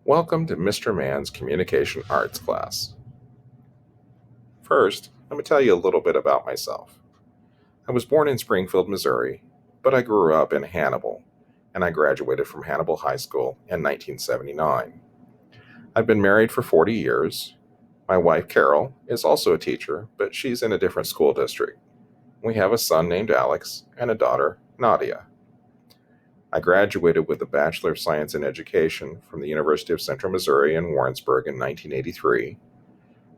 Welcome to Mr. Mann's Communication Arts class. First, let me tell you a little bit about myself. I was born in Springfield, Missouri, but I grew up in Hannibal, and I graduated from Hannibal High School in 1979. I've been married for 40 years. My wife, Carol, is also a teacher, but she's in a different school district. We have a son named Alex and a daughter, Nadia. I graduated with a Bachelor of Science in Education from the University of Central Missouri in Warrensburg in 1983,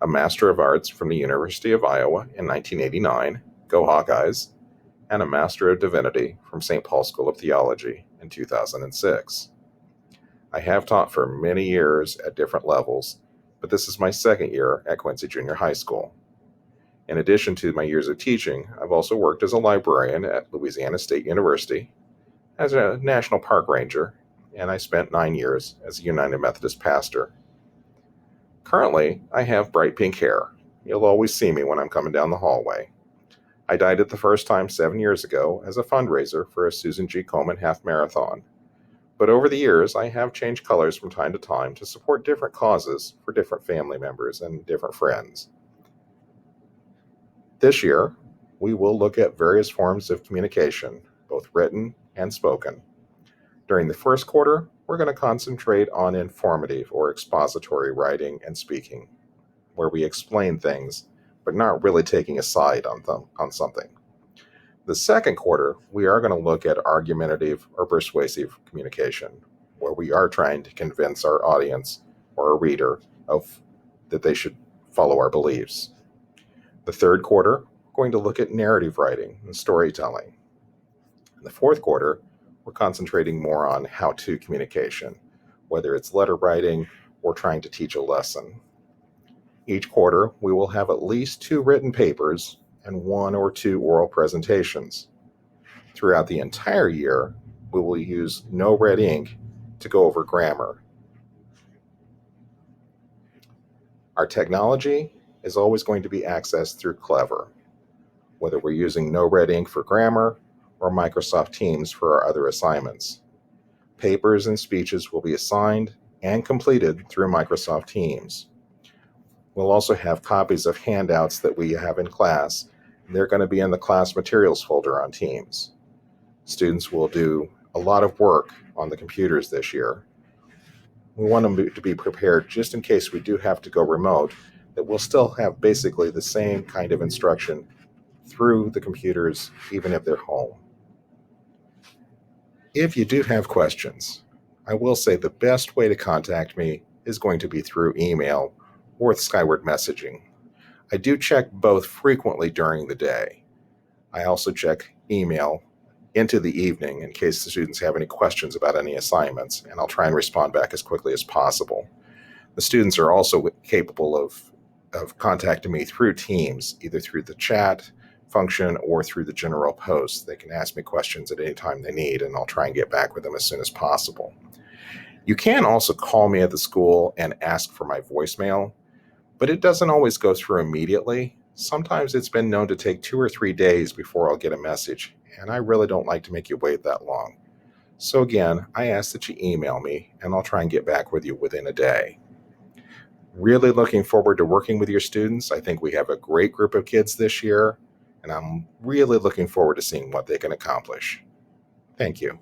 a Master of Arts from the University of Iowa in 1989, go Hawkeyes, and a Master of Divinity from St. Paul School of Theology in 2006. I have taught for many years at different levels, but this is my second year at Quincy Junior High School. In addition to my years of teaching, I've also worked as a librarian at Louisiana State University, as a National Park Ranger, and I spent 9 years as a United Methodist pastor. Currently, I have bright pink hair. You'll always see me when I'm coming down the hallway. I dyed it the first time 7 years ago as a fundraiser for a Susan G. Komen half marathon. But over the years, I have changed colors from time to time to support different causes for different family members and different friends. This year, we will look at various forms of communication, both written and spoken. During the first quarter, we're going to concentrate on informative or expository writing and speaking, where we explain things, but not really taking a side on something. The second quarter, we are going to look at argumentative or persuasive communication, where we are trying to convince our audience or a reader that they should follow our beliefs. The third quarter, we're going to look at narrative writing and storytelling. In the fourth quarter, we're concentrating more on how-to communication, whether it's letter writing or trying to teach a lesson. Each quarter, we will have at least 2 written papers and 1 or 2 oral presentations. Throughout the entire year, we will use no red ink to go over grammar. Our technology is always going to be accessed through Clever, whether we're using no red ink for grammar or Microsoft Teams for our other assignments. Papers and speeches will be assigned and completed through Microsoft Teams. We'll also have copies of handouts that we have in class. They're going to be in the class materials folder on Teams. Students will do a lot of work on the computers this year. We want them to be prepared just in case we do have to go remote, that we'll still have basically the same kind of instruction through the computers, even if they're home. If you do have questions, I will say the best way to contact me is going to be through email or with Skyward messaging. I do check both frequently during the day. I also check email into the evening in case the students have any questions about any assignments, and I'll try and respond back as quickly as possible. The students are also capable of contacting me through Teams, either through the chat function or through the general post. They can ask me questions at any time they need, and I'll try and get back with them as soon as possible. You can also call me at the school and ask for my voicemail, but it doesn't always go through immediately. Sometimes it's been known to take 2 or 3 days before I'll get a message, and I really don't like to make you wait that long. So again, I ask that you email me, and I'll try and get back with you within a day. Really looking forward to working with your students. I think we have a great group of kids this year, and I'm really looking forward to seeing what they can accomplish. Thank you.